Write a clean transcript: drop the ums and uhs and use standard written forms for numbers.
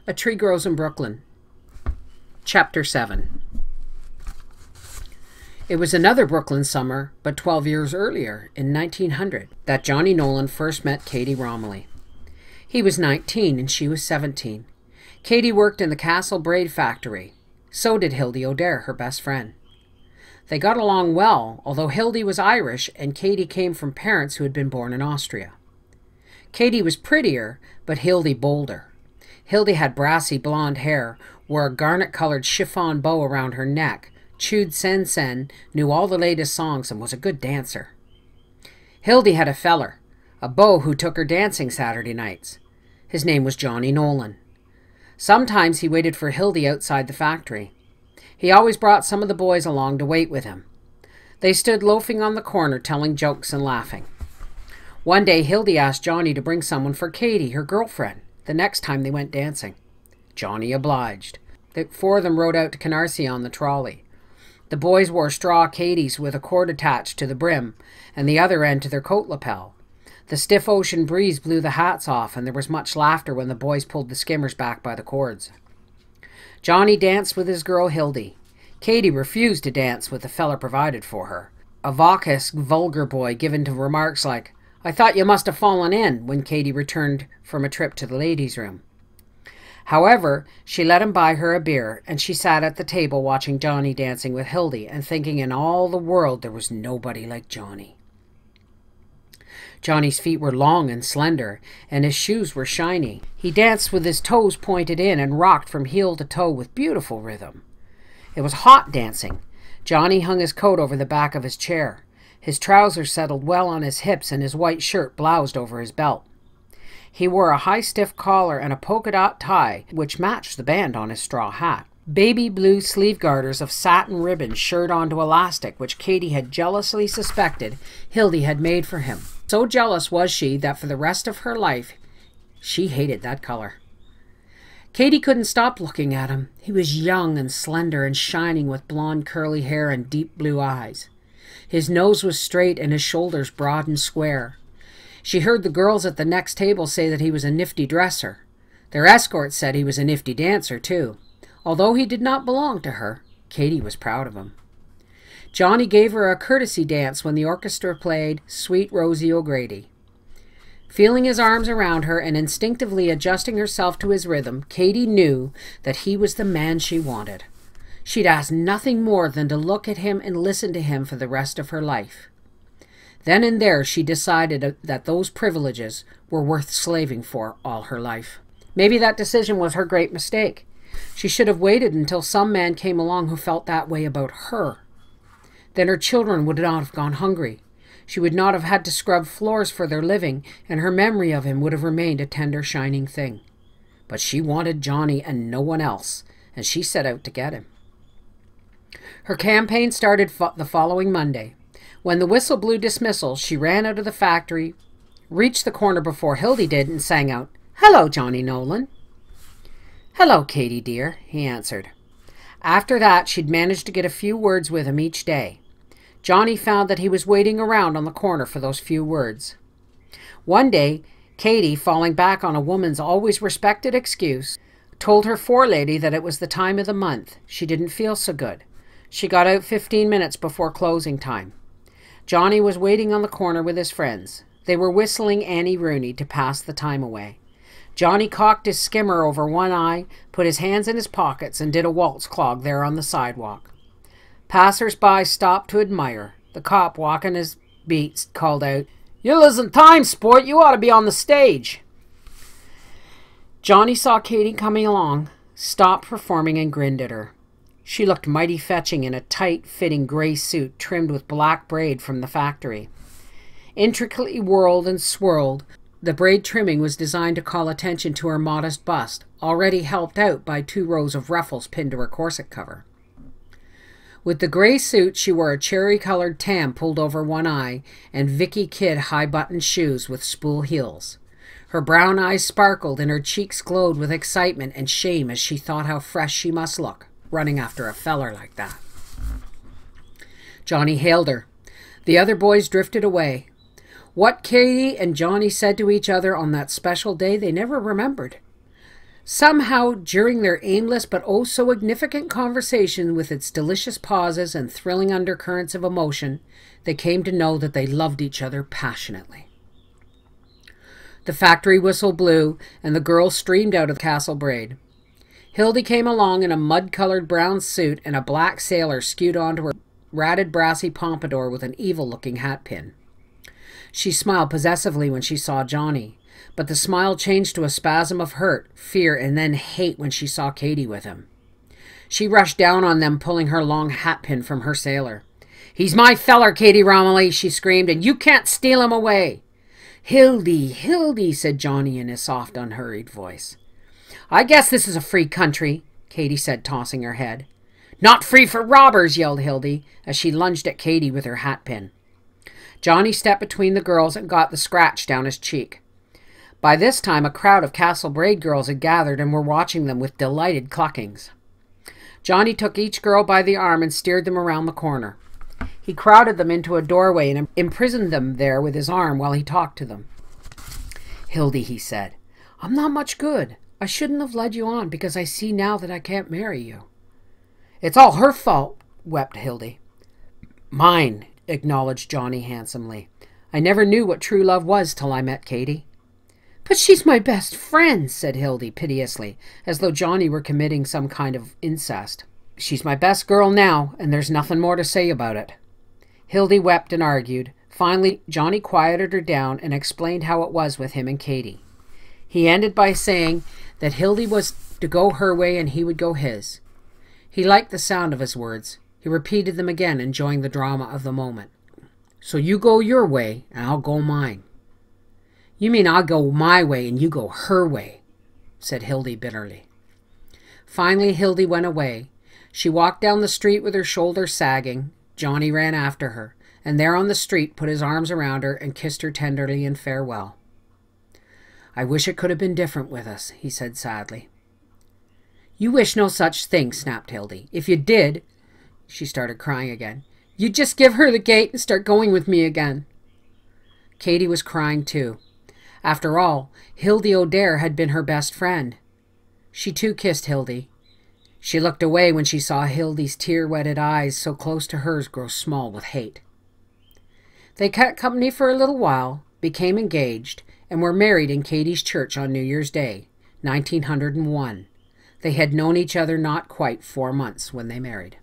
A Tree Grows in Brooklyn. Chapter 7. It was another Brooklyn summer, but 12 years earlier, in 1900, that Johnny Nolan first met Katie Romilly. He was 19 and she was 17. Katie worked in the Castle Braid factory. So did Hildy O'Dare, her best friend. They got along well, although Hildy was Irish and Katie came from parents who had been born in Austria. Katie was prettier, but Hildy bolder. Hildy had brassy blonde hair, wore a garnet-colored chiffon bow around her neck, chewed sen-sen, knew all the latest songs, and was a good dancer. Hildy had a feller, a beau who took her dancing Saturday nights. His name was Johnny Nolan. Sometimes he waited for Hildy outside the factory. He always brought some of the boys along to wait with him. They stood loafing on the corner, telling jokes and laughing. One day, Hildy asked Johnny to bring someone for Katie, her girlfriend, the next time they went dancing. Johnny obliged. The four of them rode out to Canarsie on the trolley. The boys wore straw Katies with a cord attached to the brim and the other end to their coat lapel. The stiff ocean breeze blew the hats off, and there was much laughter when the boys pulled the skimmers back by the cords. Johnny danced with his girl Hildy. Katie refused to dance with the fella provided for her, a vacuous, vulgar boy given to remarks like, "I thought you must have fallen in," when Katie returned from a trip to the ladies' room. However, she let him buy her a beer, and she sat at the table watching Johnny dancing with Hildy and thinking in all the world there was nobody like Johnny. Johnny's feet were long and slender, and his shoes were shiny. He danced with his toes pointed in and rocked from heel to toe with beautiful rhythm. It was hot dancing. Johnny hung his coat over the back of his chair. His trousers settled well on his hips and his white shirt bloused over his belt. He wore a high stiff collar and a polka-dot tie, which matched the band on his straw hat. Baby blue sleeve garters of satin ribbon shirred onto elastic, which Katie had jealously suspected Hildy had made for him. So jealous was she that for the rest of her life, she hated that color. Katie couldn't stop looking at him. He was young and slender and shining with blonde curly hair and deep blue eyes. His nose was straight and his shoulders broad and square. She heard the girls at the next table say that he was a nifty dresser. Their escort said he was a nifty dancer, too. Although he did not belong to her, Katie was proud of him. Johnny gave her a courtesy dance when the orchestra played Sweet Rosie O'Grady. Feeling his arms around her and instinctively adjusting herself to his rhythm, Katie knew that he was the man she wanted. She'd ask nothing more than to look at him and listen to him for the rest of her life. Then and there she decided that those privileges were worth slaving for all her life. Maybe that decision was her great mistake. She should have waited until some man came along who felt that way about her. Then her children would not have gone hungry. She would not have had to scrub floors for their living, and her memory of him would have remained a tender, shining thing. But she wanted Johnny and no one else, and she set out to get him. Her campaign started the following Monday. When the whistle blew dismissal, she ran out of the factory, reached the corner before Hildy did, and sang out, "Hello, Johnny Nolan." "Hello, Katie, dear," he answered. After that, she'd managed to get a few words with him each day. Johnny found that he was waiting around on the corner for those few words. One day, Katie, falling back on a woman's always respected excuse, told her forelady that it was the time of the month. She didn't feel so good. She got out 15 minutes before closing time. Johnny was waiting on the corner with his friends. They were whistling Annie Rooney to pass the time away. Johnny cocked his skimmer over one eye, put his hands in his pockets, and did a waltz clog there on the sidewalk. Passers-by stopped to admire. The cop, walking his beat, called out, "You're losing time, sport. You ought to be on the stage." Johnny saw Katie coming along, stopped performing, and grinned at her. She looked mighty fetching in a tight-fitting gray suit trimmed with black braid from the factory. Intricately whirled and swirled, the braid trimming was designed to call attention to her modest bust, already helped out by 2 rows of ruffles pinned to her corset cover. With the gray suit, she wore a cherry-colored tam pulled over one eye and Vicky Kid high-buttoned shoes with spool heels. Her brown eyes sparkled and her cheeks glowed with excitement and shame as she thought how fresh she must look, running after a feller like that. Johnny hailed her. The other boys drifted away. What Katie and Johnny said to each other on that special day they never remembered. Somehow, during their aimless but oh so significant conversation with its delicious pauses and thrilling undercurrents of emotion, they came to know that they loved each other passionately. The factory whistle blew, and the girls streamed out of Castle Braid. Hildy came along in a mud-colored brown suit, and a black sailor skewed onto her ratted brassy pompadour with an evil-looking hat-pin. She smiled possessively when she saw Johnny, but the smile changed to a spasm of hurt, fear, and then hate when she saw Katy with him. She rushed down on them, pulling her long hat-pin from her sailor. "He's my feller, Katy Romilly," she screamed, "and you can't steal him away." "Hildy, Hildy," said Johnny in his soft, unhurried voice. "I guess this is a free country," Katy said, tossing her head. "Not free for robbers," yelled Hildy, as she lunged at Katy with her hatpin. Johnny stepped between the girls and got the scratch down his cheek. By this time, a crowd of Castle Braid girls had gathered and were watching them with delighted cluckings. Johnny took each girl by the arm and steered them around the corner. He crowded them into a doorway and imprisoned them there with his arm while he talked to them. "Hildy," he said, "I'm not much good. I shouldn't have led you on because I see now that I can't marry you." "It's all her fault," wept Hildy. "Mine," acknowledged Johnny handsomely. "I never knew what true love was till I met Katy." "But she's my best friend," said Hildy piteously, as though Johnny were committing some kind of incest. "She's my best girl now, and there's nothing more to say about it." Hildy wept and argued. Finally, Johnny quieted her down and explained how it was with him and Katy. He ended by saying that Hildy was to go her way and he would go his. He liked the sound of his words. He repeated them again, enjoying the drama of the moment. "So you go your way, and I'll go mine." "You mean I'll go my way and you go her way," said Hildy bitterly. Finally, Hildy went away. She walked down the street with her shoulders sagging. Johnny ran after her, and there on the street put his arms around her and kissed her tenderly in farewell. "I wish it could have been different with us," he said sadly. "You wish no such thing," snapped Hildy. "If you did," she started crying again, "you'd just give her the gate and start going with me again." Katy was crying too. After all, Hildy O'Dare had been her best friend. She too kissed Hildy. She looked away when she saw Hildy's tear-wetted eyes so close to hers grow small with hate. They kept company for a little while, became engaged, and were married in Katy's church on New Year's Day, 1901. They had known each other not quite 4 months when they married.